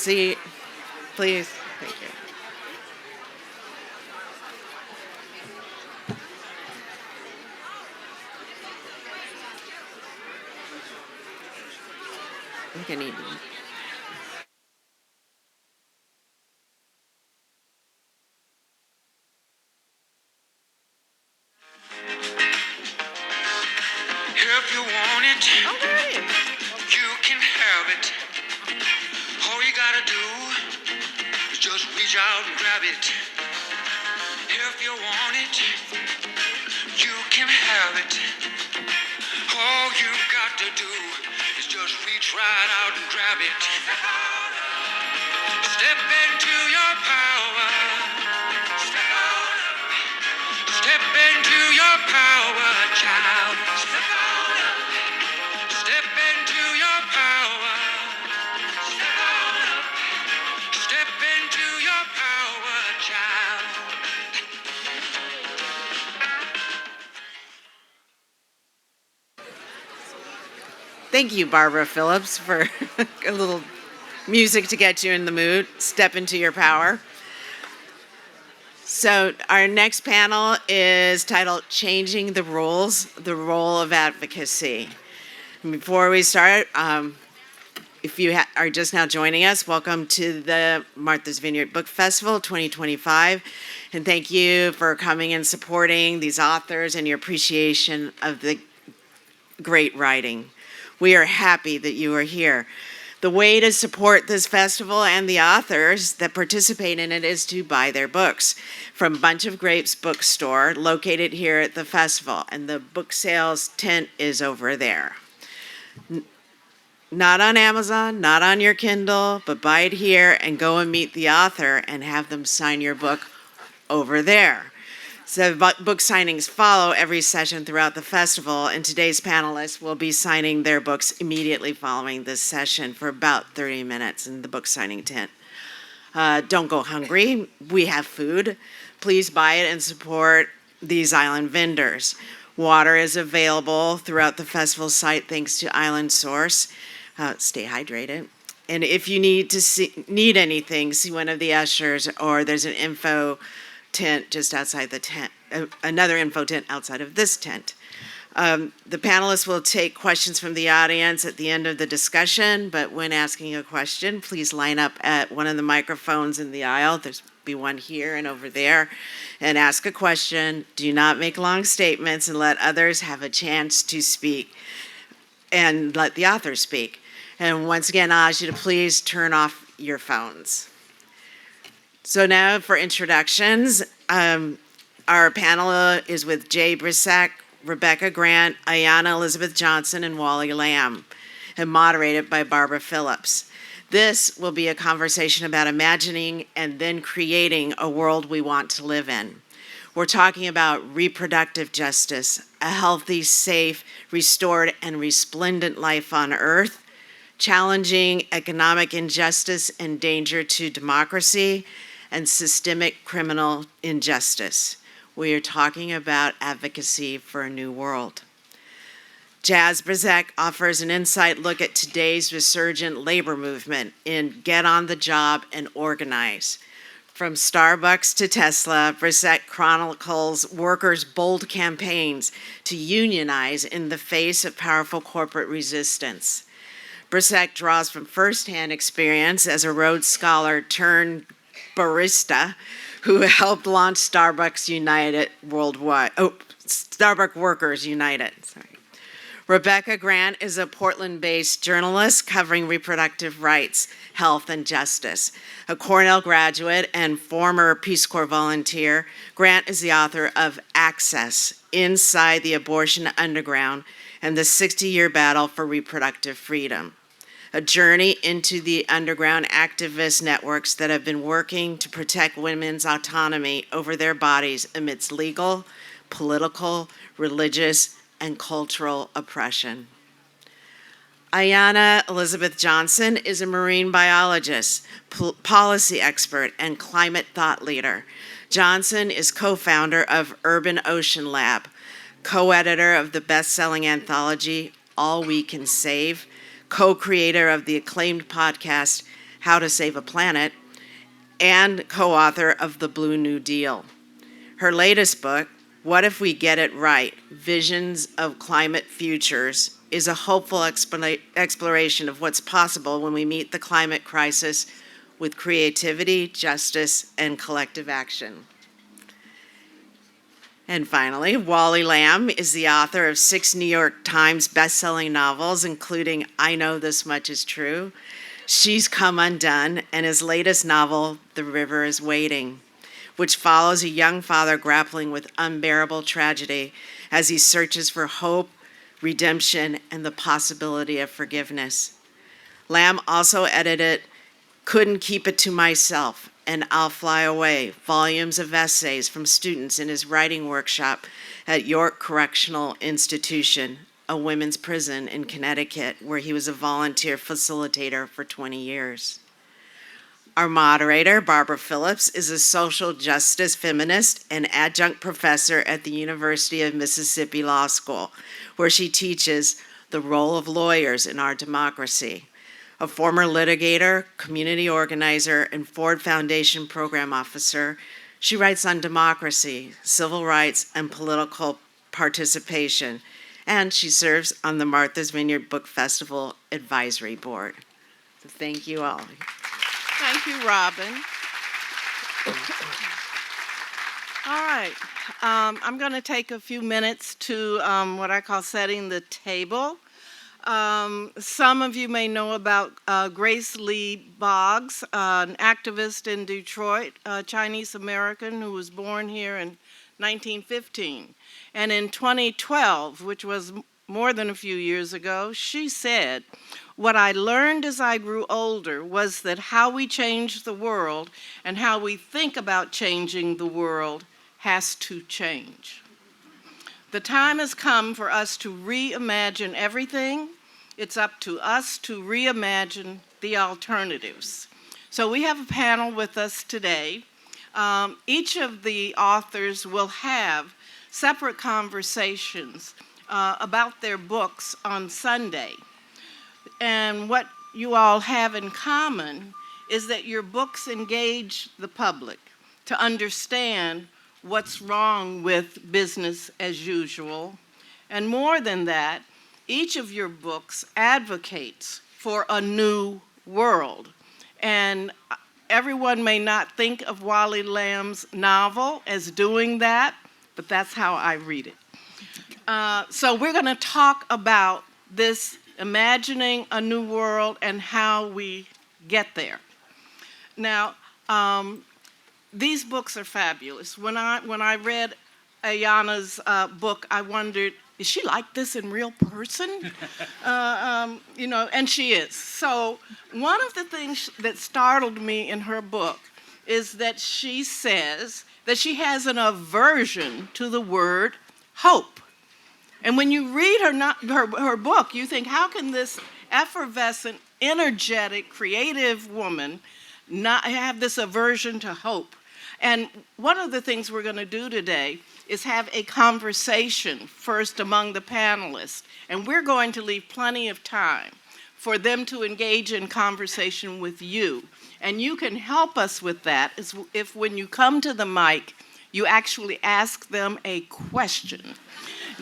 seat, please. Thank you. I think I need to. If you want it, Oh, there it is. you can have it. All you gotta do is just reach out and grab it. If you want it, you can have it. All you've got to do is just reach right out and grab it. Step into your power. Step out. Step into your power, child. Step out. Step into your power. Step out. Step into your power, child. Thank you, Barbara Phillips, for a little music to get you in the mood. Step into your power. So our next panel is titled Changing the Rules, the Role of Advocacy. And before we start, if you are just now joining us, welcome to the Martha's Vineyard Book Festival 2025. And thank you for coming and supporting these authors and your appreciation of the great writing. We are happy that you are here. The way to support this festival and the authors that participate in it is to buy their books from Bunch of Grapes bookstore located here at the festival. And the book sales tent is over there. Not on Amazon, not on your Kindle, but buy it here and go and meet the author and have them sign your book over there. So book signings follow every session throughout the festival, and today's panelists will be signing their books immediately following this session for about 30 minutes in the book signing tent. Don't go hungry. We have food. Please buy it and support these island vendors. Water is available throughout the festival site thanks to Island Source. Stay hydrated. And if you need anything, see one of the ushers, or there's an info tent just outside the tent, another info tent outside of this tent. The panelists will take questions from the audience at the end of the discussion, but when asking a question, please line up at one of the microphones in the aisle. There's be one here and over there, and ask a question. Do not make long statements and let others have a chance to speak, and let the author speak. And once again, I ask you to please turn off your phones. So now for introductions, our panel is with Jaz Brisack, Rebecca Grant, Ayana Elizabeth Johnson, and Wally Lamb, and moderated by Barbara Phillips. This will be a conversation about imagining and then creating a world we want to live in. We're talking about reproductive justice, a healthy, safe, restored, and resplendent life on Earth, challenging economic injustice and danger to democracy, and systemic criminal injustice. We are talking about advocacy for a new world. Jaz Brisack offers an insight look at today's resurgent labor movement in Get on the Job and Organize. From Starbucks to Tesla, Brisack chronicles workers' bold campaigns to unionize in the face of powerful corporate resistance. Brisack draws from firsthand experience as a Rhodes Scholar-turned-barista who helped launch Starbucks United worldwide. Starbucks Workers United. Rebecca Grant is a Portland-based journalist covering reproductive rights, health, and justice. A Cornell graduate and former Peace Corps volunteer, Grant is the author of Access, Inside the Abortion Underground and the 60-Year Battle for Reproductive Freedom, a journey into the underground activist networks that have been working to protect women's autonomy over their bodies amidst legal, political, religious, and cultural oppression. Ayana Elizabeth Johnson is a marine biologist, policy expert, and climate thought leader. Johnson is co-founder of Urban Ocean Lab, co-editor of the best-selling anthology All We Can Save, co-creator of the acclaimed podcast How to Save a Planet, and co-author of The Blue New Deal. Her latest book, What If We Get It Right? Visions of Climate Futures, is a hopeful exploration of what's possible when we meet the climate crisis with creativity, justice, and collective action. And finally, Wally Lamb is the author of 6 New York Times bestselling novels, including I Know This Much Is True, She's Come Undone, and his latest novel, The River is Waiting, which follows a young father grappling with unbearable tragedy as he searches for hope, redemption, and the possibility of forgiveness. Lamb also edited Couldn't Keep It to Myself and I'll Fly Away, volumes of essays from students in his writing workshop at York Correctional Institution, a women's prison in Connecticut, where he was a volunteer facilitator for 20 years. Our moderator, Barbara Phillips, is a social justice feminist and adjunct professor at the University of Mississippi Law School, where she teaches the role of lawyers in our democracy. A former litigator, community organizer, and Ford Foundation program officer, she writes on democracy, civil rights, and political participation, and she serves on the Martha's Vineyard Book Festival Advisory Board. So thank you all. Thank you, Robin. All right, I'm going to take a few minutes to what I call setting the table. Some of you may know about Grace Lee Boggs, an activist in Detroit, a Chinese American who was born here in 1915. And in 2012, which was more than a few years ago, she said, "What I learned as I grew older was that how we change the world and how we think about changing the world has to change. The time has come for us to reimagine everything. It's up to us to reimagine the alternatives." So we have a panel with us today. Each of the authors will have separate conversations about their books on Sunday. And what you all have in common is that your books engage the public to understand what's wrong with business as usual. And more than that, each of your books advocates for a new world. And everyone may not think of Wally Lamb's novel as doing that, but that's how I read it. So we're going to talk about this imagining a new world and how we get there. Now, these books are fabulous. When I read Ayana's book, I wondered, is she like this in real person? And she is. So one of the things that startled me in her book is that she says that she has an aversion to the word hope. And when you read her book, you think, how can this effervescent, energetic, creative woman not have this aversion to hope? And one of the things we're going to do today is have a conversation first among the panelists. And we're going to leave plenty of time for them to engage in conversation with you. And you can help us with that if when you come to the mic, you actually ask them a question.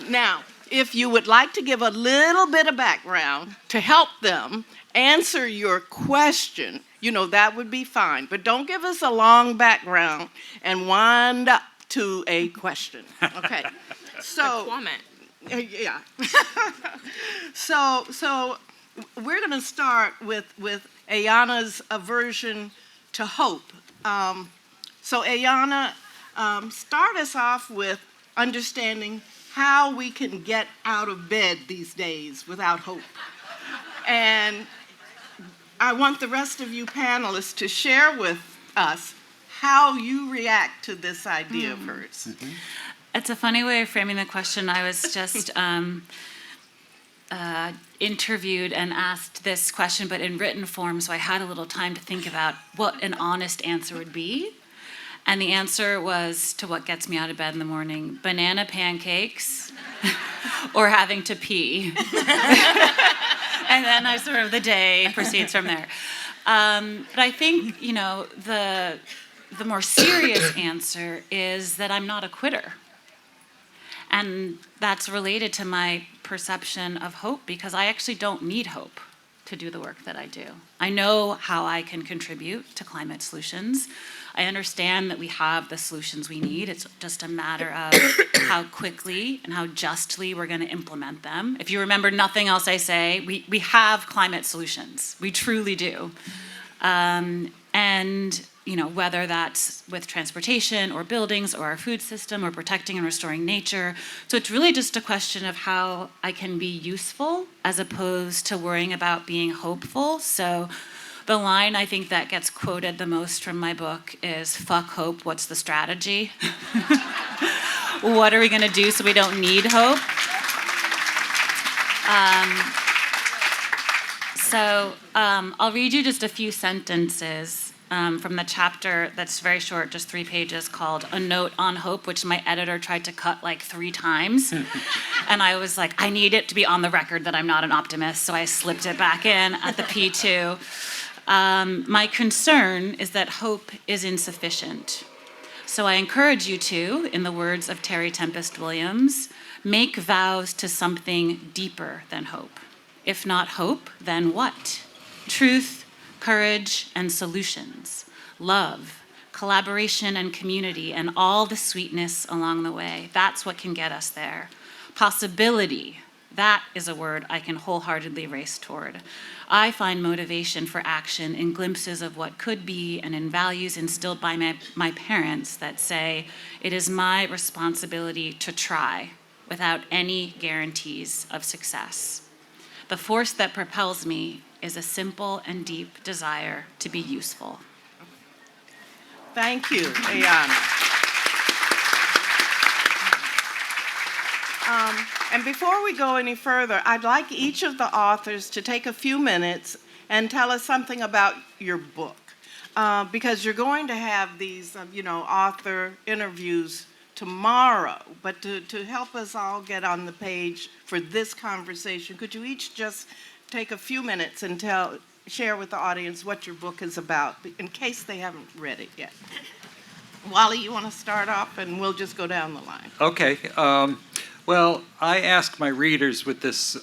Now, if you would like to give a little bit of background to help them answer your question, that would be fine. But don't give us a long background and wind up to a question. Okay. So, yeah. So we're going to start with Ayana's aversion to hope. So Ayana, start us off with understanding how we can get out of bed these days without hope. And I want the rest of you panelists to share with us how you react to this idea of hers. Mm-hmm. It's a funny way of framing the question. I was just interviewed and asked this question, but in written form, so I had a little time to think about what an honest answer would be. And the answer was, to what gets me out of bed in the morning, banana pancakes or having to pee. And then the day proceeds from there. But I think, the more serious answer is that I'm not a quitter. And that's related to my perception of hope, because I actually don't need hope to do the work that I do. I know how I can contribute to climate solutions. I understand that we have the solutions we need. It's just a matter of how quickly and how justly we're going to implement them. If you remember nothing else I say, we have climate solutions. We truly do. And whether that's with transportation or buildings or our food system or protecting and restoring nature. So it's really just a question of how I can be useful as opposed to worrying about being hopeful. So the line I think that gets quoted the most from my book is, "Fuck hope, what's the strategy?" What are we going to do so we don't need hope? I'll read you just a few sentences from the chapter that's very short, just 3 pages, called "A Note on Hope," which my editor tried to cut like 3 times. And I was like, I need it to be on the record that I'm not an optimist, so I slipped it back in at the P2. My concern is that hope is insufficient. So I encourage you to, in the words of Terry Tempest Williams, make vows to something deeper than hope. If not hope, then what? Truth, courage, and solutions. Love, collaboration and community, and all the sweetness along the way. That's what can get us there. Possibility, that is a word I can wholeheartedly race toward. I find motivation for action in glimpses of what could be and in values instilled by my parents that say, it is my responsibility to try without any guarantees of success. The force that propels me is a simple and deep desire to be useful. Thank you, Ayana. And before we go any further, I'd like each of the authors to take a few minutes and tell us something about your book. Because you're going to have these, author interviews tomorrow. But to help us all get on the page for this conversation, could you each just take a few minutes and share with the audience what your book is about, in case they haven't read it yet? Wally, you want to start off, and we'll just go down the line. Okay. Well, I ask my readers with this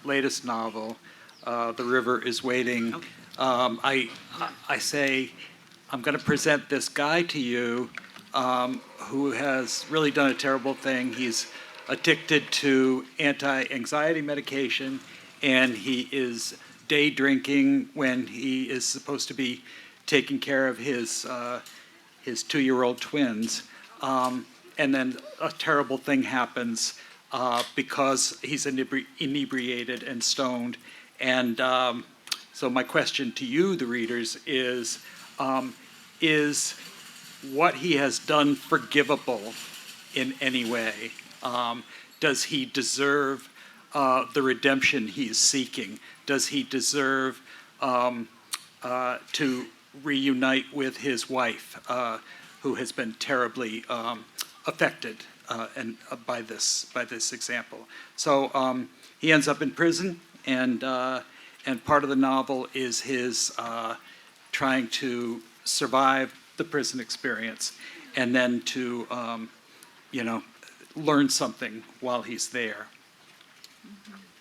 latest novel, The River is Waiting, I say, I'm going to present this guy to you who has really done a terrible thing. He's addicted to anti-anxiety medication, and he is day drinking when he is supposed to be taking care of his 2-year-old twins. And then a terrible thing happens because he's inebriated and stoned. And so my question to you, the readers, is what he has done forgivable in any way? Does he deserve the redemption he is seeking? Does he deserve to reunite with his wife, who has been terribly affected by this example? So he ends up in prison, and part of the novel is his trying to survive the prison experience, and then to learn something while he's there.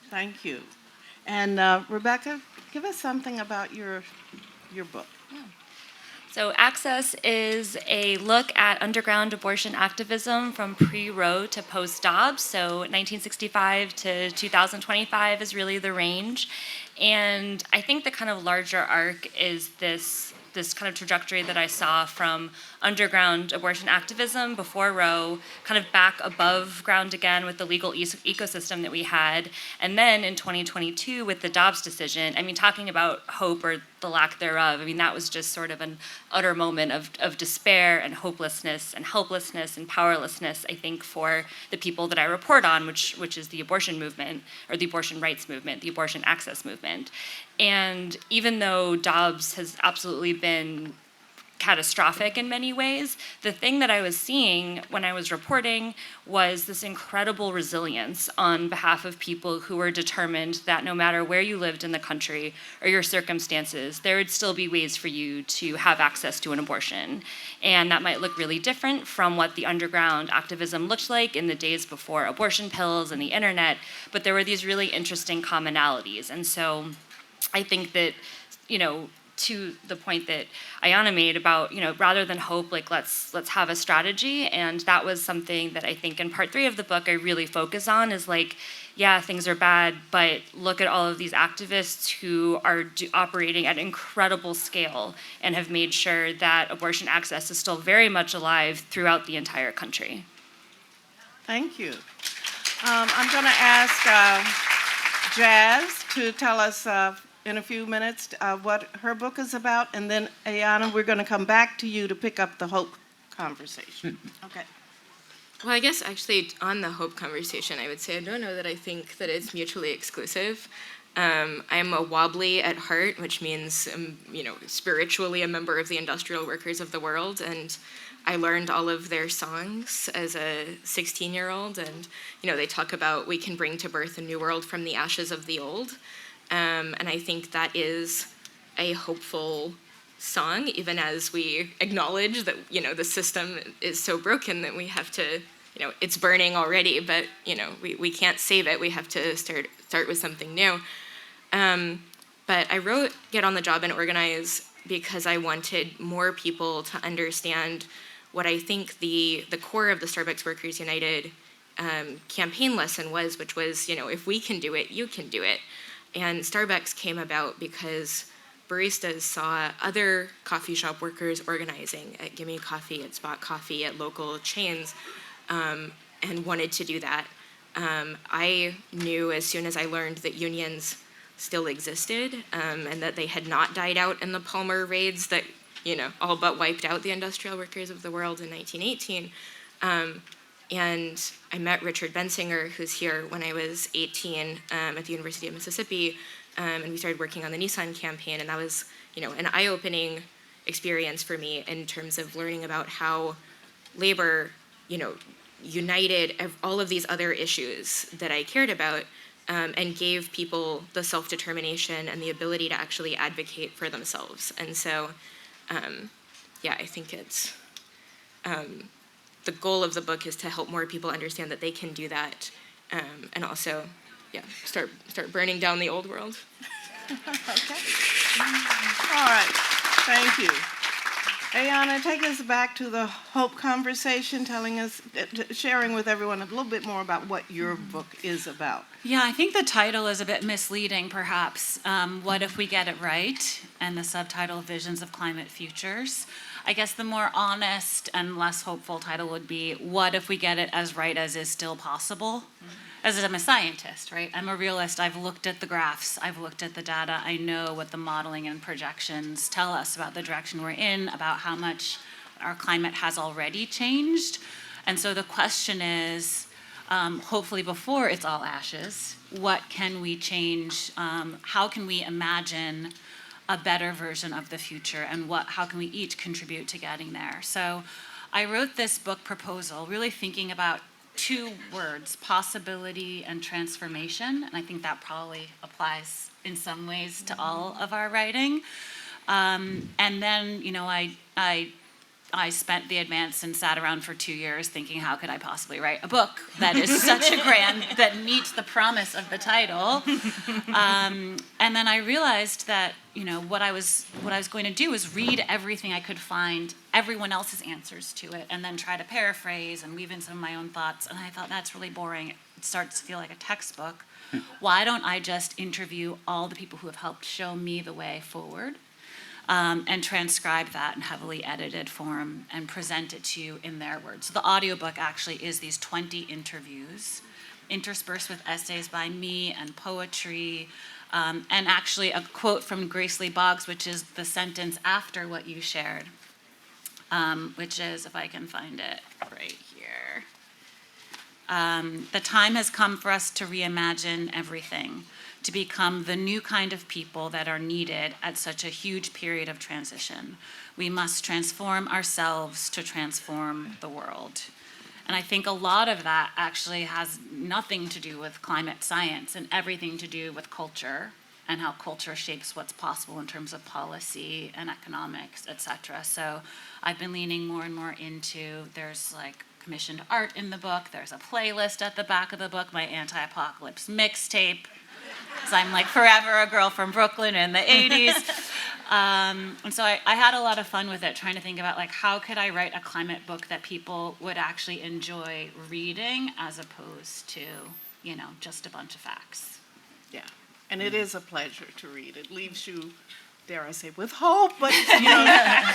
Thank you. And Rebecca, give us something about your book. So Access is a look at underground abortion activism from pre-Roe to post-Dobbs. So 1965 to 2025 is really the range. And I think the kind of larger arc is this kind of trajectory that I saw from underground abortion activism before Roe, kind of back above ground again with the legal ecosystem that we had. And then in 2022 with the Dobbs decision, I mean, talking about hope or the lack thereof, I mean, that was just sort of an utter moment of despair and hopelessness and helplessness and powerlessness, I think, for the people that I report on, which is the abortion movement, or the abortion rights movement, the abortion access movement. And even though Dobbs has absolutely been catastrophic in many ways. The thing that I was seeing when I was reporting was this incredible resilience on behalf of people who were determined that no matter where you lived in the country or your circumstances, there would still be ways for you to have access to an abortion. And that might look really different from what the underground activism looked like in the days before abortion pills and the internet, but there were these really interesting commonalities. And so I think that, to the point that Ayana made about, rather than hope, like let's have a strategy. And that was something that I think in part 3 of the book I really focus on is like, yeah, things are bad, but look at all of these activists who are operating at incredible scale and have made sure that abortion access is still very much alive throughout the entire country. Thank you. I'm going to ask Jaz to tell us in a few minutes what her book is about, and then Ayana, we're going to come back to you to pick up the hope conversation. Okay. Well, I guess actually on the hope conversation, I would say I don't know that I think that it's mutually exclusive. I'm a wobbly at heart, which means spiritually a member of the industrial workers of the world, and I learned all of their songs as a 16-year-old, and they talk about we can bring to birth a new world from the ashes of the old. And I think that is a hopeful song, even as we acknowledge that, the system is so broken that we have to, it's burning already, but, we can't save it. We have to start with something new. But I wrote Get on the Job and Organize because I wanted more people to understand what I think the core of the Starbucks Workers United campaign lesson was, which was, if we can do it, you can do it. And Starbucks came about because baristas saw other coffee shop workers organizing at Gimme Coffee, at Spot Coffee, at local chains, and wanted to do that. I knew as soon as I learned that unions still existed and that they had not died out in the Palmer raids that, all but wiped out the industrial workers of the world in 1918. And I met Richard Bensinger, who's here, when I was 18 at the University of Mississippi, and we started working on the Nissan campaign, and that was, an eye-opening experience for me in terms of learning about how labor, united all of these other issues that I cared about, and gave people the self-determination and the ability to actually advocate for themselves. And so, I think it's... the goal of the book is to help more people understand that they can do that, and also, start burning down the old world. Okay. All right. Thank you. Ayana, take us back to the hope conversation, sharing with everyone a little bit more about what your book is about. Yeah, I think the title is a bit misleading, perhaps. What if we get it right? And the subtitle, Visions of Climate Futures. I guess the more honest and less hopeful title would be, what if we get it as right as is still possible? As I'm a scientist, right? I'm a realist. I've looked at the graphs. I've looked at the data. I know what the modeling and projections tell us about the direction we're in, about how much our climate has already changed. And so the question is, hopefully before it's all ashes, what can we change? How can we imagine a better version of the future, and how can we each contribute to getting there? So I wrote this book proposal really thinking about 2 words, possibility and transformation, and I think that probably applies in some ways to all of our writing. And then, I spent the advance and sat around for 2 years thinking, how could I possibly write a book that is such a that meets the promise of the title? And then I realized that, what I was going to do was read everything I could find, everyone else's answers to it, and then try to paraphrase and weave in some of my own thoughts. And I thought, that's really boring. It starts to feel like a textbook. Why don't I just interview all the people who have helped show me the way forward? And transcribe that in heavily edited form and present it to you in their words. So the audiobook actually is these 20 interviews interspersed with essays by me and poetry, and actually a quote from Grace Lee Boggs, which is the sentence after what you shared, which is, if I can find it right here. The time has come for us to reimagine everything, to become the new kind of people that are needed at such a huge period of transition. We must transform ourselves to transform the world. And I think a lot of that actually has nothing to do with climate science and everything to do with culture and how culture shapes what's possible in terms of policy and economics, et cetera. So I've been leaning more and more into, there's like commissioned art in the book, there's a playlist at the back of the book, my anti-apocalypse mixtape, because I'm like forever a girl from Brooklyn in the 80s. And so I had a lot of fun with it, trying to think about like how could I write a climate book that people would actually enjoy reading as opposed to, you know, just a bunch of facts. Yeah, and it is a pleasure to read. It leaves you, dare I say, with hope, but you know,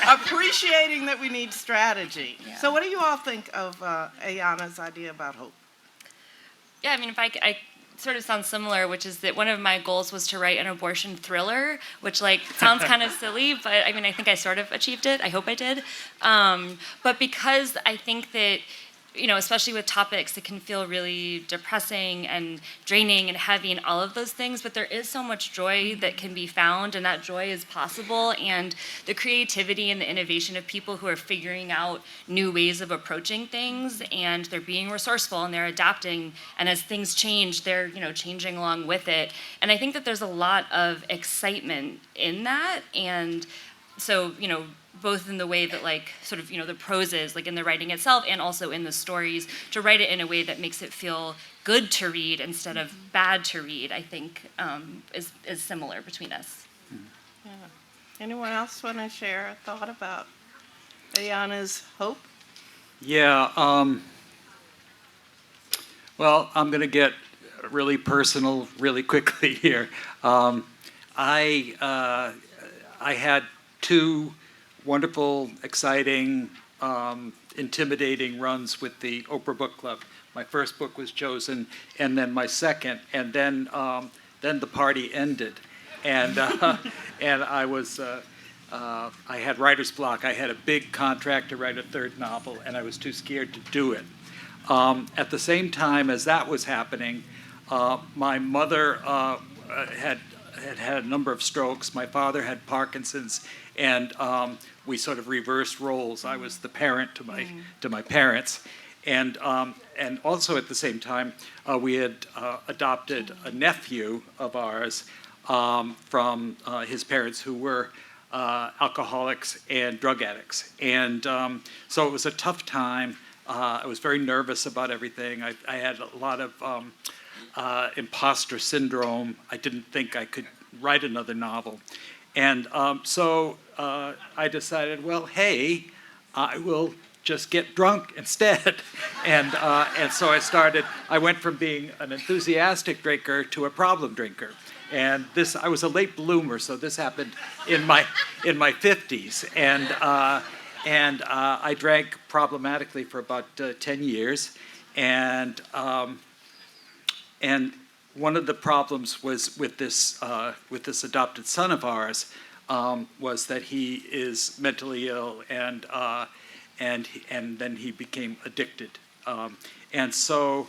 appreciating that we need strategy. Yeah. So what do you all think of Ayana's idea about hope? Yeah, I mean, if I sort of sounds similar, which is that one of my goals was to write an abortion thriller, which like sounds kind of silly, but I mean, I think I sort of achieved it. I hope I did. But because I think that, you know, especially with topics that can feel really depressing and draining and heavy and all of those things, but there is so much joy that can be found, and that joy is possible, and the creativity and the innovation of people who are figuring out new ways of approaching things, and they're being resourceful and they're adapting, and as things change, they're, you know, changing along with it. And I think that there's a lot of excitement in that, and so, you know, both in the way that like sort of, you know, the prose is like in the writing itself and also in the stories, to write it in a way that makes it feel good to read instead of bad to read, I think is similar between us. Yeah. Anyone else want to share a thought about Ayana's hope? Yeah, well, I'm going to get really personal really quickly here. I had two wonderful, exciting, intimidating runs with the Oprah Book Club. My first book was chosen, and then my second, and then the party ended, and and I was I had writer's block. I had a big contract to write a third novel, and I was too scared to do it. At the same time as that was happening, my mother had a number of strokes. My father had Parkinson's, and we sort of reversed roles. I was the parent to my parents, and also at the same time we had adopted a nephew of ours from his parents who were alcoholics and drug addicts, and so it was a tough time. I was very nervous about everything. I had a lot of imposter syndrome. I didn't think I could write another novel. And so I decided, well, hey, I will just get drunk instead. And so I went from being an enthusiastic drinker to a problem drinker. And I was a late bloomer, so this happened in my 50s. And I drank problematically for about 10 years. And one of the problems was with this adopted son of ours was that he is mentally ill, and then he became addicted. And so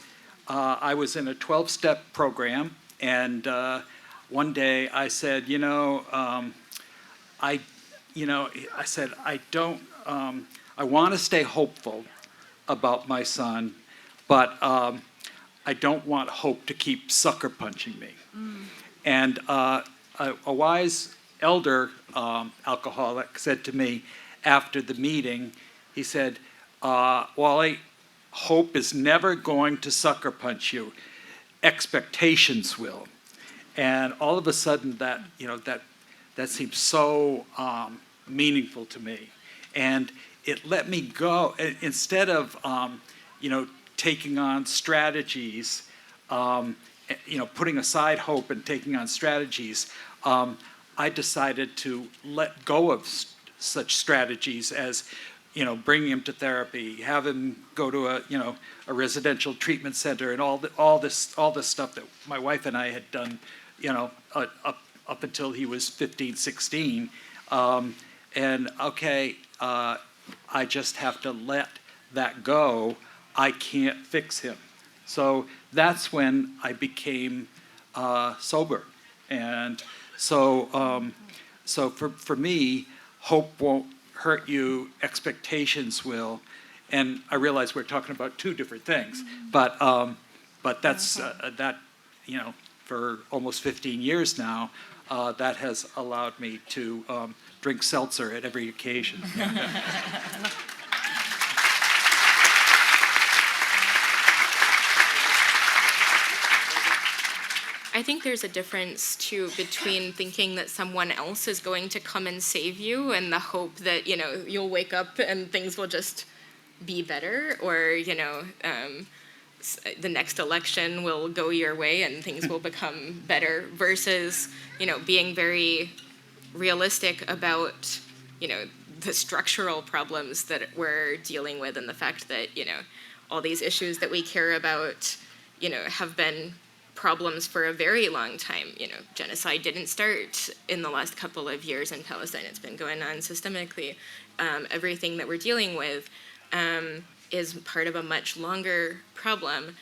I was in a 12-step program, and one day I said, I want to stay hopeful about my son, but I don't want hope to keep sucker punching me. And a wise elder alcoholic said to me after the meeting, he said, Wally, hope is never going to sucker punch you. Expectations will. And all of a sudden that seemed so meaningful to me. And it let me go. Instead of, taking on strategies, putting aside hope and taking on strategies, I decided to let go of such strategies as, bringing him to therapy, have him go to a residential treatment center, and all this stuff that my wife and I had done, up until he was 15, 16. I just have to let that go. I can't fix him. So that's when I became sober. And so, so for me, hope won't hurt you, expectations will. And I realize we're talking about two different things, but that's that, you know, for almost 15 years now, that has allowed me to drink seltzer at every occasion. I think there's a difference too between thinking that someone else is going to come and save you and the hope that, you know, you'll wake up and things will just be better, or, you know, the next election will go your way and things will become better, versus, you know, being very realistic about, you know, the structural problems that we're dealing with, and the fact that, you know, all these issues that we care about, you know, have been problems for a very long time. You know, genocide didn't start in the last couple of years in Palestine. It's been going on systemically. Everything that we're dealing with is part of a much longer problem.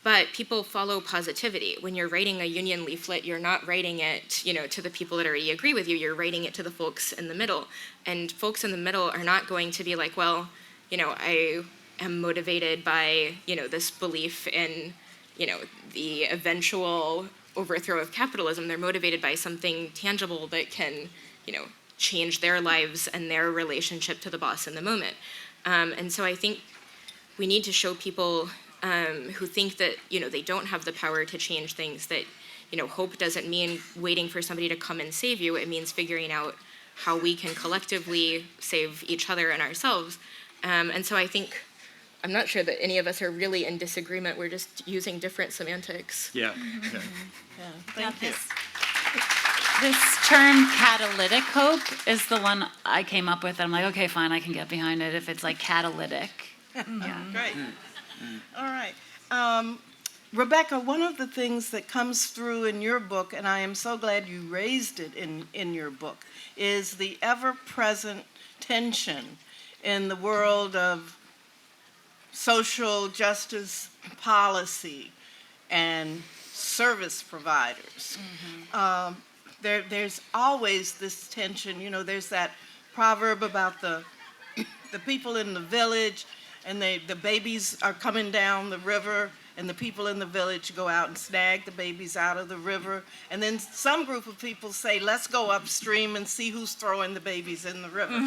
But people follow positivity. When you're writing a union leaflet, you're not writing it, you know, to the people that already agree with you. You're writing it to the folks in the middle. And folks in the middle are not going to be like, well, you know, I am motivated by, you know, this belief in, you know, the eventual overthrow of capitalism. They're motivated by something tangible that can, you know, change their lives and their relationship to the boss in the moment. And so I think we need to show people who think that, you know, they don't have the power to change things, that, you know, hope doesn't mean waiting for somebody to come and save you. It means figuring out how we can collectively save each other and ourselves. And so I think, I'm not sure that any of us are really in disagreement. We're just using different semantics. Yeah. Thank you. This term catalytic hope is the one I came up with. I'm like, okay, fine, I can get behind it if it's like catalytic. Yeah. Great. All right. Rebecca, one of the things that comes through in your book, and I am so glad you raised it in your book, is the ever-present tension in the world of social justice policy and service providers. There's always this tension. You know, there's that proverb about the people in the village, and the babies are coming down the river, and the people in the village go out and snag the babies out of the river. And then some group of people say, let's go upstream and see who's throwing the babies in the river.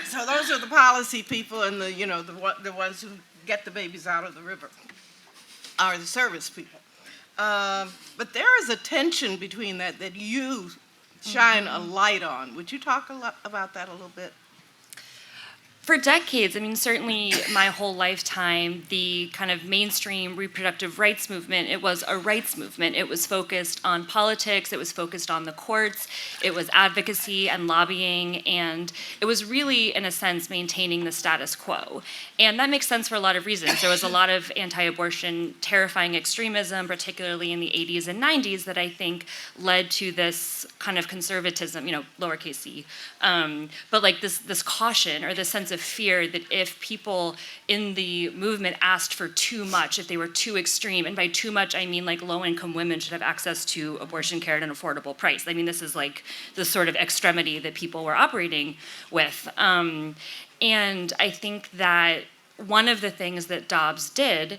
So those are the policy people, and the, you know, the ones who get the babies out of the river are the service people. But there is a tension between that you shine a light on. Would you talk about that a little bit? For decades, I mean, certainly my whole lifetime, the kind of mainstream reproductive rights movement, it was a rights movement. It was focused on politics, it was focused on the courts, it was advocacy and lobbying, and it was really, in a sense, maintaining the status quo. And that makes sense for a lot of reasons. There was a lot of anti-abortion, terrifying extremism, particularly in the 80s and 90s, that I think led to this kind of conservatism, you know, lowercase c, but like this caution or this sense of fear that if people in the movement asked for too much, if they were too extreme, and by too much I mean like low-income women should have access to abortion care at an affordable price. I mean, this is like the sort of extremity that people were operating with. And I think that one of the things that Dobbs did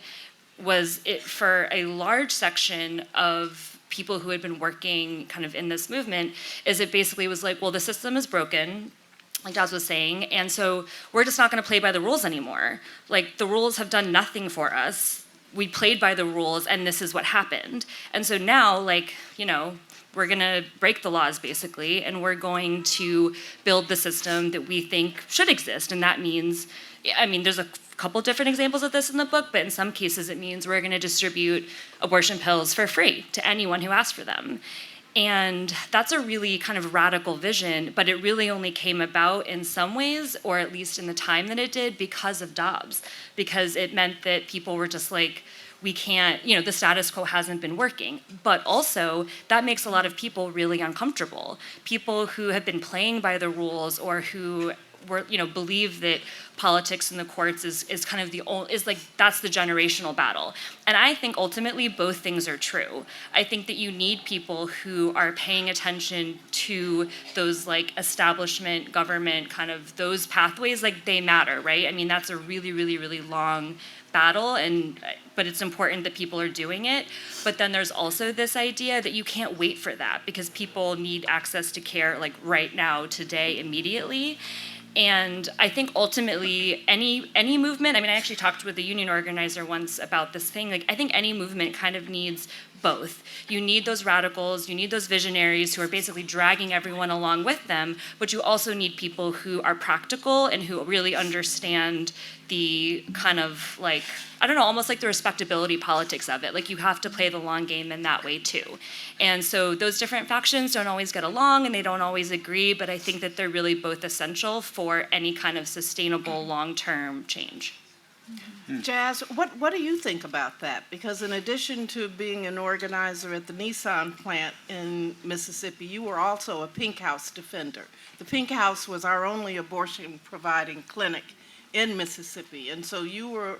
was it for a large section of people who had been working kind of in this movement, is it basically was like, well, the system is broken, like Jaz was saying, and so we're just not going to play by the rules anymore. Like, the rules have done nothing for us. We played by the rules, and this is what happened. And so now, like, you know, we're going to break the laws, basically, and we're going to build the system that we think should exist. And that means, I mean, there's a couple different examples of this in the book, but in some cases it means we're going to distribute abortion pills for free to anyone who asks for them. And that's a really kind of radical vision, but it really only came about in some ways, or at least in the time that it did, because of Dobbs, because it meant that people were just like, we can't, you know, the status quo hasn't been working. But also, that makes a lot of people really uncomfortable. People who have been playing by the rules or who believe that politics in the courts is kind of that's the generational battle. And I think ultimately both things are true. I think that you need people who are paying attention to those like establishment, government, kind of those pathways, like they matter, right? I mean, that's a really, really, really long battle, but it's important that people are doing it. But then there's also this idea that you can't wait for that because people need access to care like right now, today, immediately. And I think ultimately any movement, I mean, I actually talked with a union organizer once about this thing, like I think any movement kind of needs both. You need those radicals, you need those visionaries who are basically dragging everyone along with them, but you also need people who are practical and who really understand the kind of like, I don't know, almost like the respectability politics of it. Like you have to play the long game in that way too. And so those different factions don't always get along and they don't always agree, but I think that they're really both essential for any kind of sustainable long-term change. Jaz, what do you think about that? Because in addition to being an organizer at the Nissan plant in Mississippi, you were also a Pink House defender. The Pink House was our only abortion-providing clinic in Mississippi, and so you were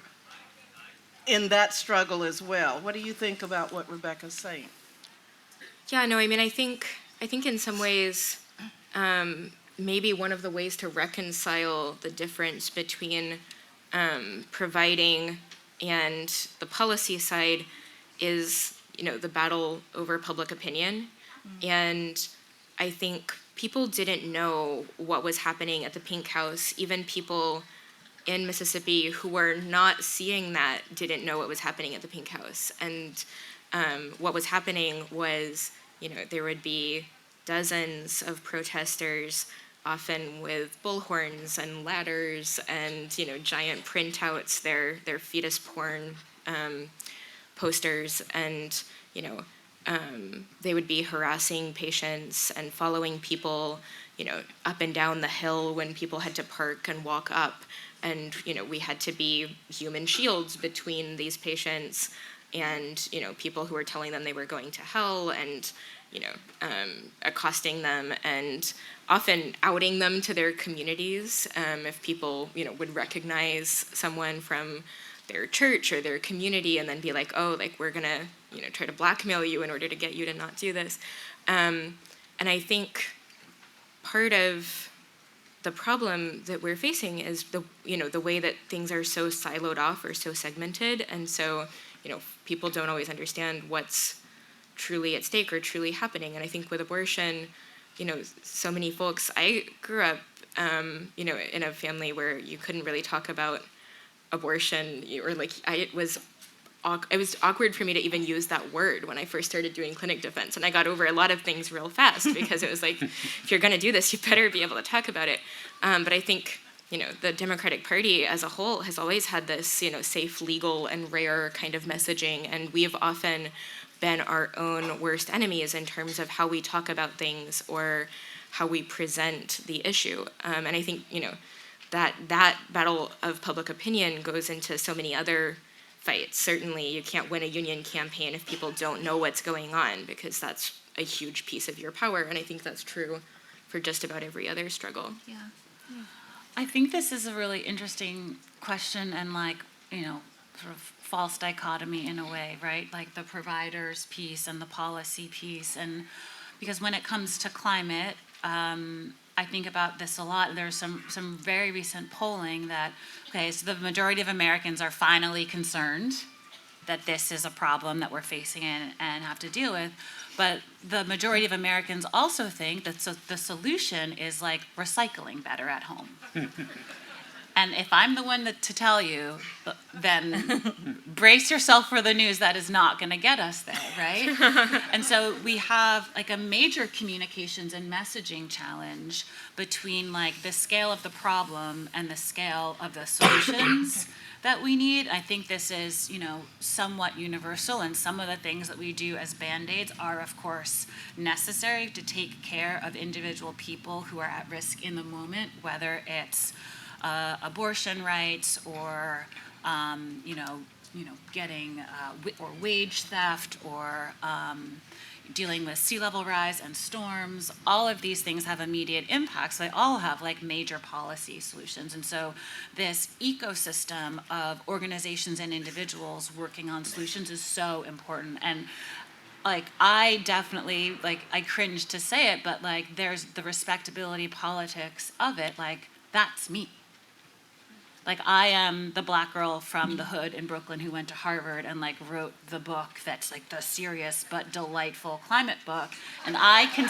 in that struggle as well. What do you think about what Rebecca's saying? Yeah, no, I mean, I think in some ways, maybe one of the ways to reconcile the difference between providing and the policy side is, the battle over public opinion. And I think people didn't know what was happening at the Pink House. Even people in Mississippi who were not seeing that didn't know what was happening at the Pink House. And what was happening was, there would be dozens of protesters, often with bullhorns and ladders and giant printouts, their fetus porn posters, and they would be harassing patients and following people up and down the hill when people had to park and walk up, and we had to be human shields between these patients and people who were telling them they were going to hell, and accosting them and often outing them to their communities if people would recognize someone from their church or their community and then be like, oh, like we're gonna try to blackmail you in order to get you to not do this. And I think part of the problem that we're facing is the way that things are so siloed off or so segmented, and so people don't always understand what's truly at stake or truly happening. And I think with abortion, so many folks, I grew up, in a family where you couldn't really talk about abortion, or like, it was awkward for me to even use that word when I first started doing clinic defense. And I got over a lot of things real fast because it was like, if you're gonna do this, you better be able to talk about it. But I think, the Democratic Party as a whole has always had this, safe, legal, and rare kind of messaging. And we've often been our own worst enemies in terms of how we talk about things or how we present the issue. And I think, that battle of public opinion goes into so many other fights. Certainly, you can't win a union campaign if people don't know what's going on, because that's a huge piece of your power. And I think that's true for just about every other struggle. Yeah. I think this is a really interesting question and sort of false dichotomy in a way, right? Like the providers piece and the policy piece. And because when it comes to climate, I think about this a lot. There's some very recent polling that, so the majority of Americans are finally concerned that this is a problem that we're facing and have to deal with. But the majority of Americans also think that the solution is like recycling better at home. And if I'm the one to tell you, then brace yourself for the news that is not going to get us there, right? And so we have like a major communications and messaging challenge between like the scale of the problem and the scale of the solutions that we need. I think this is, somewhat universal, and some of the things that we do as Band-Aids are, of course, necessary to take care of individual people who are at risk in the moment, whether it's abortion rights or getting or wage theft or dealing with sea level rise and storms. All of these things have immediate impacts. They all have like major policy solutions. And so this ecosystem of organizations and individuals working on solutions is so important. And like, I definitely, like, I cringe to say it, but like, there's the respectability politics of it. Like, that's me. Like, I am the black girl from the hood in Brooklyn who went to Harvard and like wrote the book that's like the serious but delightful climate book. And I can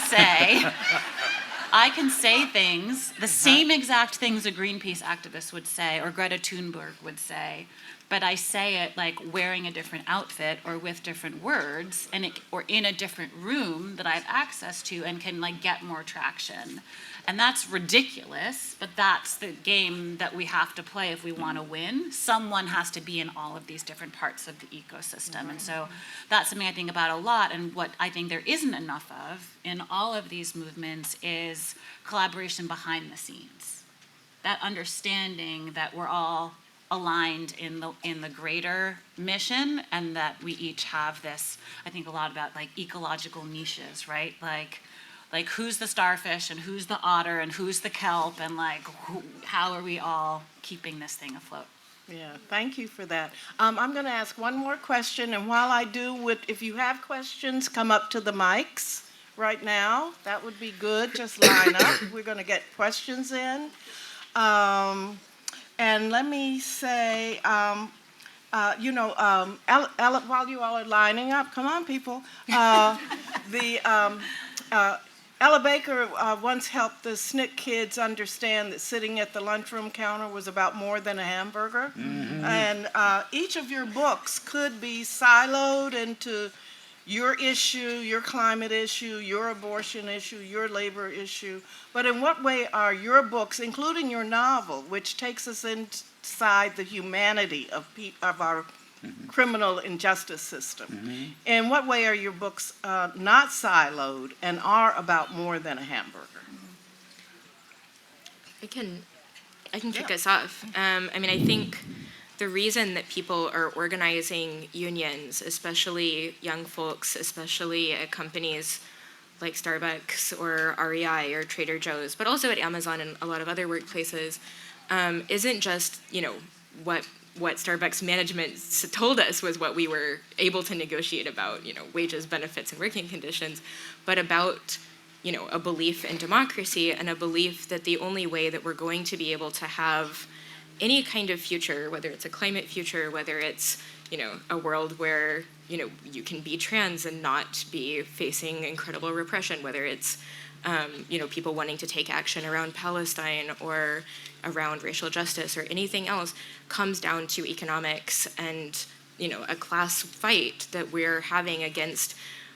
say things, the same exact things a Greenpeace activist would say or Greta Thunberg would say, but I say it like wearing a different outfit or with different words or in a different room that I have access to and can like get more traction. And that's ridiculous, but that's the game that we have to play if we want to win. Someone has to be in all of these different parts of the ecosystem. And so that's something I think about a lot. And what I think there isn't enough of in all of these movements is collaboration behind the scenes. That understanding that we're all aligned in the greater mission, and that we each have this, I think a lot about like ecological niches, right? Like who's the starfish and who's the otter and who's the kelp, and like how are we all keeping this thing afloat? Yeah, thank you for that. I'm going to ask one more question, and while I do, if you have questions, come up to the mics right now. That would be good. Just line up. We're going to get questions in. And let me say, while you all are lining up, come on, people. Ella Baker once helped the SNCC kids understand that sitting at the lunchroom counter was about more than a hamburger. Mm-hmm. And each of your books could be siloed into your issue, your climate issue, your abortion issue, your labor issue. But in what way are your books, including your novel, which takes us inside the humanity of our criminal injustice system, in what way are your books not siloed and are about more than a hamburger? I can kick us off. I mean, I think the reason that people are organizing unions, especially young folks, especially at companies like Starbucks or REI or Trader Joe's, but also at Amazon and a lot of other workplaces, isn't just, what Starbucks management told us was what we were able to negotiate about, wages, benefits, and working conditions, but about, a belief in democracy and a belief that the only way that we're going to be able to have any kind of future, whether it's a climate future, whether it's, a world where, you can be trans and not be facing incredible repression, whether it's, people wanting to take action around Palestine or around racial justice or anything else, comes down to economics and, a class fight that we're having against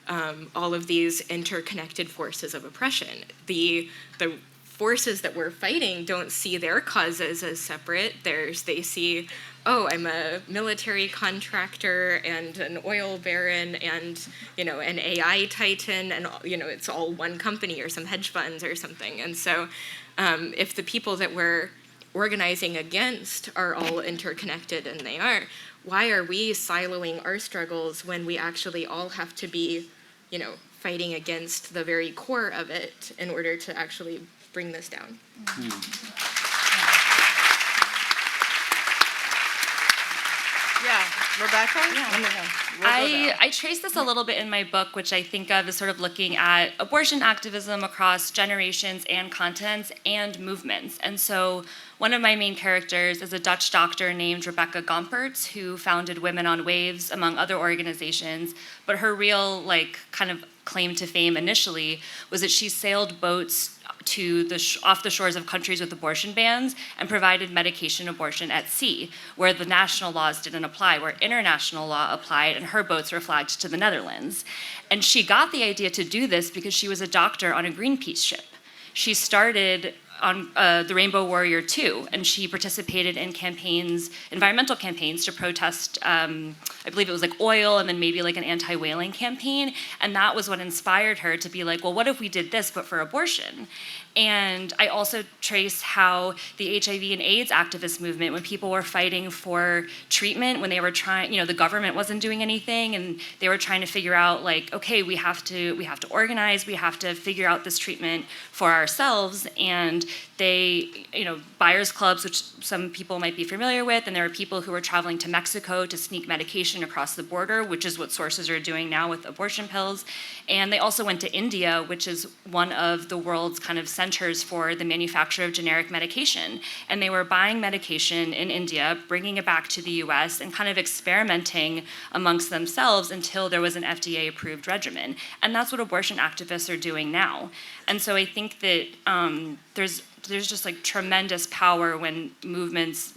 all of these interconnected forces of oppression. The forces that we're fighting don't see their causes as separate. They see, oh, I'm a military contractor and an oil baron and, an AI titan, and, it's all one company or some hedge funds or something. And so if the people that we're organizing against are all interconnected, and they are, why are we siloing our struggles when we actually all have to be, fighting against the very core of it in order to actually bring this down? Yeah, Rebecca? I trace this a little bit in my book, which I think of as sort of looking at abortion activism across generations and continents and movements. And so one of my main characters is a Dutch doctor named Rebecca Gompertz, who founded Women on Waves, among other organizations. But her real, kind of claim to fame initially was that she sailed boats to off the shores of countries with abortion bans and provided medication abortion at sea, where the national laws didn't apply, where international law applied, and her boats were flagged to the Netherlands. And she got the idea to do this because she was a doctor on a Greenpeace ship. She started on the Rainbow Warrior 2, and she participated in environmental campaigns to protest, I believe it was like oil and then maybe like an anti-whaling campaign, and that was what inspired her to be like, well, what if we did this but for abortion? And I also trace how the HIV and AIDS activist movement, when people were fighting for treatment, when they were trying, the government wasn't doing anything, and they were trying to figure out, like, okay, we have to organize, we have to figure out this treatment for ourselves. And they, buyers clubs, which some people might be familiar with, and there are people who were traveling to Mexico to sneak medication across the border, which is what sources are doing now with abortion pills. And they also went to India, which is one of the world's kind of centers for the manufacture of generic medication. And they were buying medication in India, bringing it back to the US, and kind of experimenting amongst themselves until there was an FDA-approved regimen. And that's what abortion activists are doing now. And so I think that there's just like tremendous power when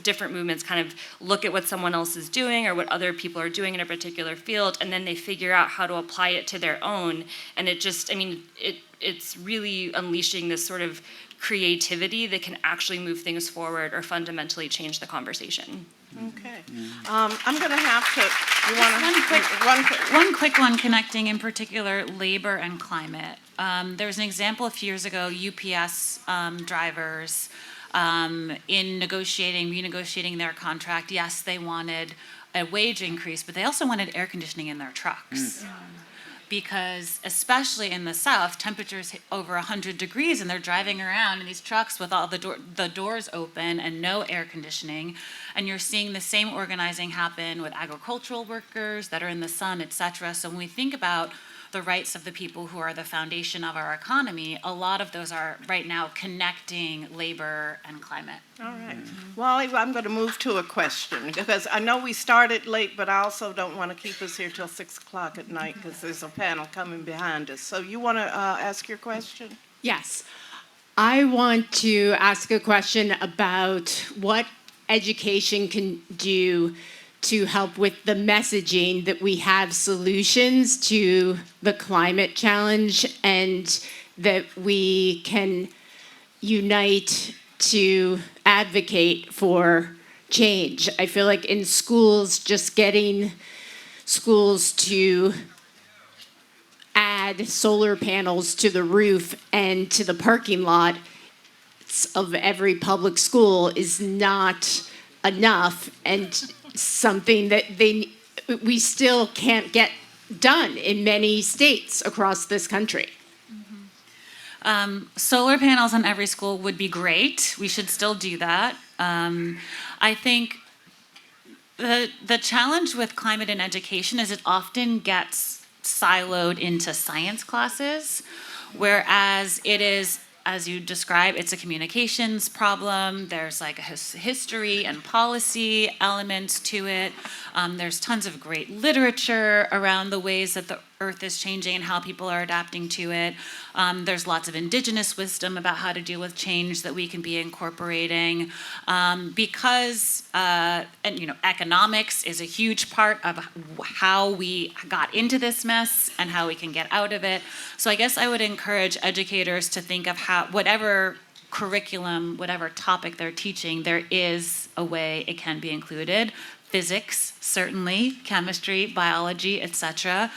different movements kind of look at what someone else is doing or what other people are doing in a particular field, and then they figure out how to apply it to their own. And it's really unleashing this sort of creativity that can actually move things forward or fundamentally change the conversation. Okay. I'm going to have to, you want to? One quick one connecting in particular labor and climate. There was an example a few years ago, UPS drivers in renegotiating their contract. Yes, they wanted a wage increase, but they also wanted air conditioning in their trucks. Because especially in the South, temperatures hit over 100 degrees, and they're driving around in these trucks with all the doors open and no air conditioning. And you're seeing the same organizing happen with agricultural workers that are in the sun, et cetera. So when we think about the rights of the people who are the foundation of our economy, a lot of those are right now connecting labor and climate. All right. Wally, I'm going to move to a question because I know we started late, but I also don't want to keep us here till 6 o'clock at night because there's a panel coming behind us. So you want to ask your question? Yes. I want to ask a question about what education can do to help with the messaging that we have solutions to the climate challenge and that we can unite to advocate for change. I feel like in schools, just getting schools to add solar panels to the roof and to the parking lot of every public school is not enough, and something that we still can't get done in many states across this country. Solar panels on every school would be great. We should still do that. I think the challenge with climate and education is it often gets siloed into science classes, whereas it is, as you describe, it's a communications problem. There's like a history and policy elements to it. There's tons of great literature around the ways that the Earth is changing and how people are adapting to it. There's lots of indigenous wisdom about how to deal with change that we can be incorporating. Because economics is a huge part of how we got into this mess and how we can get out of it. So I guess I would encourage educators to think of how, whatever curriculum, whatever topic they're teaching, there is a way it can be included. Physics, certainly, chemistry, biology, etc.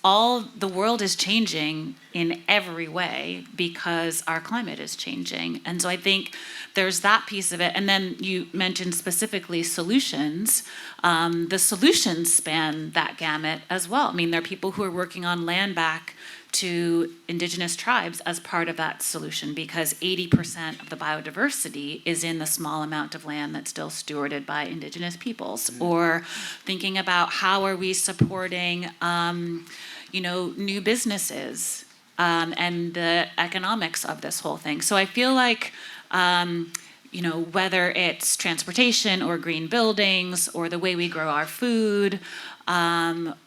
All the world is changing in every way because our climate is changing. And so I think there's that piece of it. And then you mentioned specifically solutions. The solutions span that gamut as well. I mean, there are people who are working on land back to indigenous tribes as part of that solution because 80% of the biodiversity is in the small amount of land that's still stewarded by indigenous peoples. Mm-hmm. Or thinking about how are we supporting, new businesses and the economics of this whole thing. So I feel like, whether it's transportation or green buildings or the way we grow our food,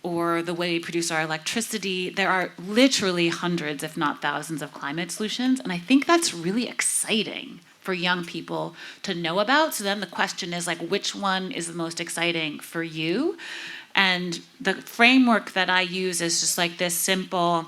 or the way we produce our electricity, there are literally hundreds, if not thousands, of climate solutions. And I think that's really exciting for young people to know about. So then the question is, which one is the most exciting for you? And the framework that I use is just this simple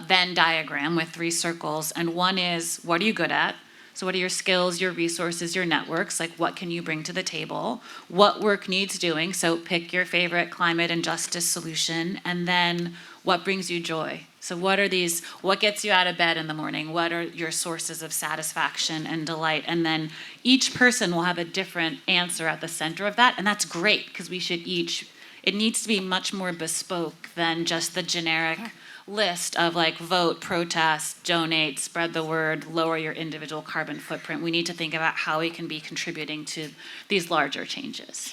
Venn diagram with 3 circles. And one is, what are you good at? So what are your skills, your resources, your networks? What can you bring to the table? What work needs doing? So pick your favorite climate and justice solution. And then what brings you joy? So what gets you out of bed in the morning? What are your sources of satisfaction and delight? And then each person will have a different answer at the center of that. And that's great, because it needs to be much more bespoke than just the generic list of like vote, protest, donate, spread the word, lower your individual carbon footprint. We need to think about how we can be contributing to these larger changes.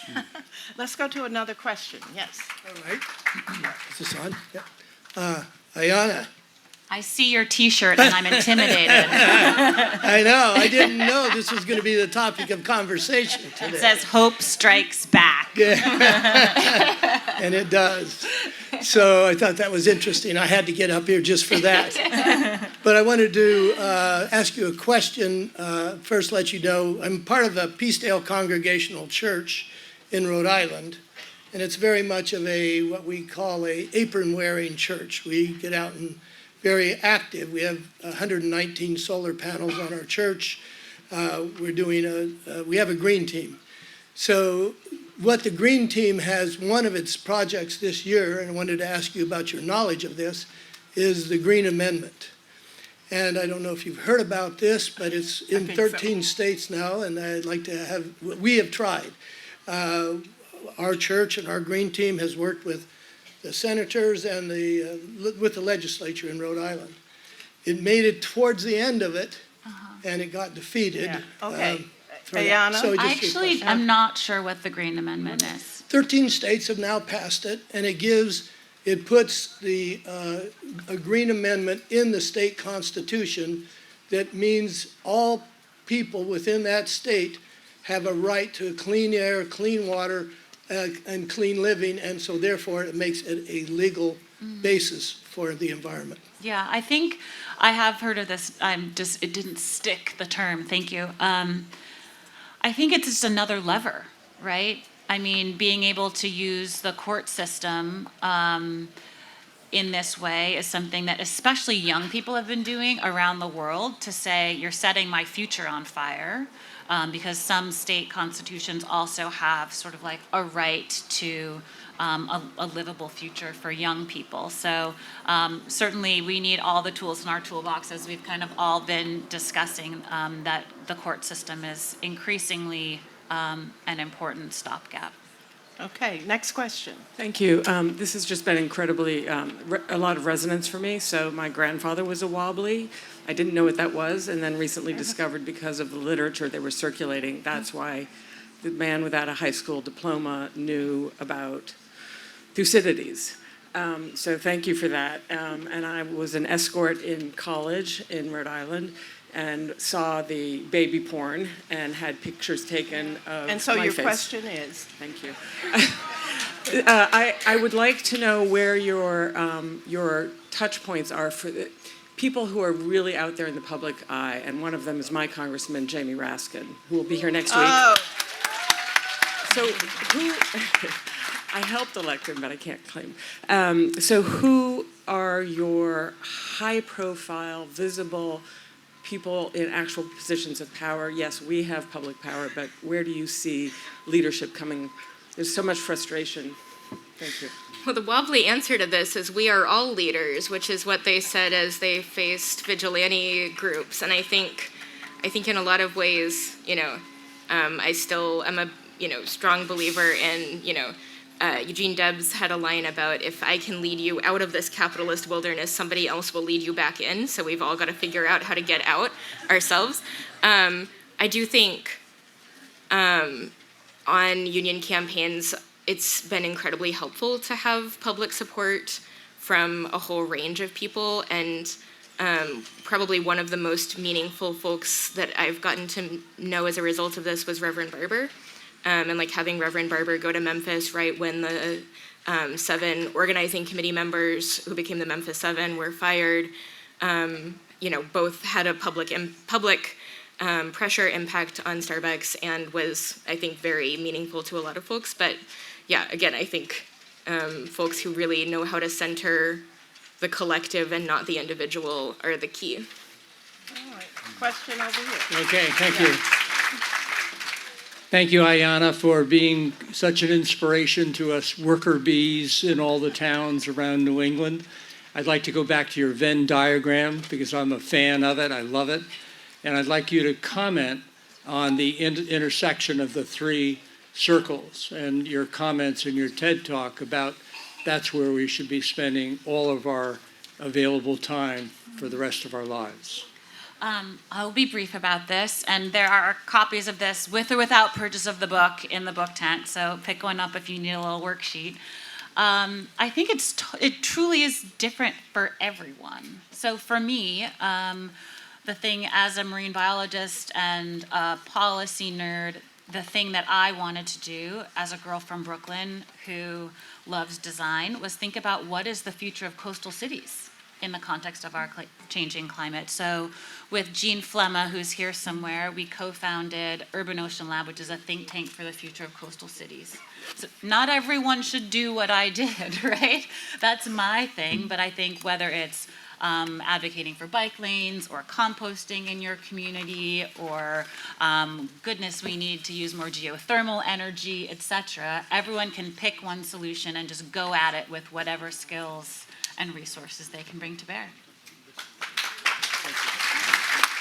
Let's go to another question. Yes. All right. Is this on? Yeah. Ayana. I see your T-shirt and I'm intimidated. I know. I didn't know this was going to be the topic of conversation today. It says hope strikes back. And it does. So I thought that was interesting. I had to get up here just for that. But I wanted to ask you a question. First, let you know I'm part of the Peacedale Congregational Church in Rhode Island. And it's very much of what we call a apron-wearing church. We get out and very active. We have 119 solar panels on our church. We have a green team. So what the green team has, one of its projects this year, and I wanted to ask you about your knowledge of this, is the Green Amendment. And I don't know if you've heard about this, but it's in 13 states now, and I'd like to we have tried. Our church and our green team has worked with the senators and with the legislature in Rhode Island. It made it towards the end of it, and it got defeated. Yeah. Okay. Ayana? So I'm not sure what the Green Amendment is. 13 states have now passed it, and it puts a Green Amendment in the state constitution that means all people within that state have a right to clean air, clean water, and clean living, and so therefore it makes it a legal basis for the environment. Yeah, I think I have heard of this. It didn't stick, the term. Thank you. I think it's just another lever, right? I mean, being able to use the court system in this way is something that especially young people have been doing around the world, to say, you're setting my future on fire, because some state constitutions also have sort of like a right to a livable future for young people. So certainly we need all the tools in our toolbox, as we've kind of all been discussing, that the court system is increasingly an important stopgap. Okay, next question. Thank you. This has just been incredibly, a lot of resonance for me. So my grandfather was a wobbly. I didn't know what that was, and then recently discovered, because of the literature they were circulating, that's why the man without a high school diploma knew about Thucydides. So thank you for that. And I was an escort in college in Rhode Island, and saw the baby porn and had pictures taken of And so my your face. question is? Thank you. I would like to know where your touch points are for the people who are really out there in the public eye, and one of them is my Congressman, Jamie Raskin, who will be here next week. Oh. So I helped elect him, but I can't claim. So who are your high-profile, visible people in actual positions of power? Yes, we have public power, but where do you see leadership coming? There's so much frustration. Thank you. Well, the wobbly answer to this is we are all leaders, which is what they said as they faced vigilante groups. And I think in a lot of ways, I still am a strong believer in Eugene Debs had a line about, if I can lead you out of this capitalist wilderness, somebody else will lead you back in. So we've all got to figure out how to get out ourselves. I do think on union campaigns, it's been incredibly helpful to have public support from a whole range of people. And probably one of the most meaningful folks that I've gotten to know as a result of this was Reverend Barber. And like having Reverend Barber go to Memphis right when the 7 organizing committee members who became the Memphis 7 were fired, both had a public pressure impact on Starbucks, and was, I think, very meaningful to a lot of folks. But yeah, again, I think folks who really know how to center the collective and not the individual are the key. All right, question over here. Okay, thank you. Thank you, Ayana, for being such an inspiration to us worker bees in all the towns around New England. I'd like to go back to your Venn diagram because I'm a fan of it. I love it. And I'd like you to comment on the intersection of the three circles and your comments in your TED Talk about that's where we should be spending all of our available time for the rest of our lives. I'll be brief about this, and there are copies of this with or without purchase of the book in the book tent, so pick one up if you need a little worksheet. I think it truly is different for everyone. So for me, the thing as a marine biologist and a policy nerd, the thing that I wanted to do as a girl from Brooklyn who loves design was think about what is the future of coastal cities in the context of our changing climate. So with Jean Flemma, who's here somewhere, we co-founded Urban Ocean Lab, which is a think tank for the future of coastal cities. So not everyone should do what I did, right? That's my thing, but I think whether it's advocating for bike lanes or composting in your community or goodness, we need to use more geothermal energy, etc. Everyone can pick one solution and just go at it with whatever skills and resources they can bring to bear.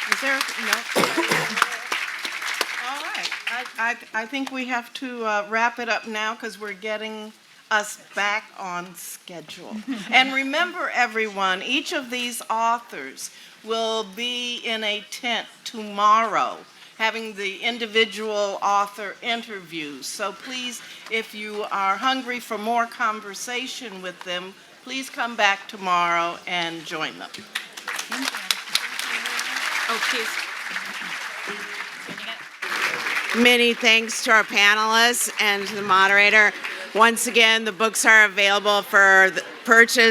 Is there, no? All right, I think we have to wrap it up now because we're getting us back on schedule. And remember, everyone, each of these authors will be in a tent tomorrow having the individual author interviews. So please, if you are hungry for more conversation with them, please come back tomorrow and join them. Oh, please. Many thanks to our panelists and to the moderator. Once again, the books are available for purchase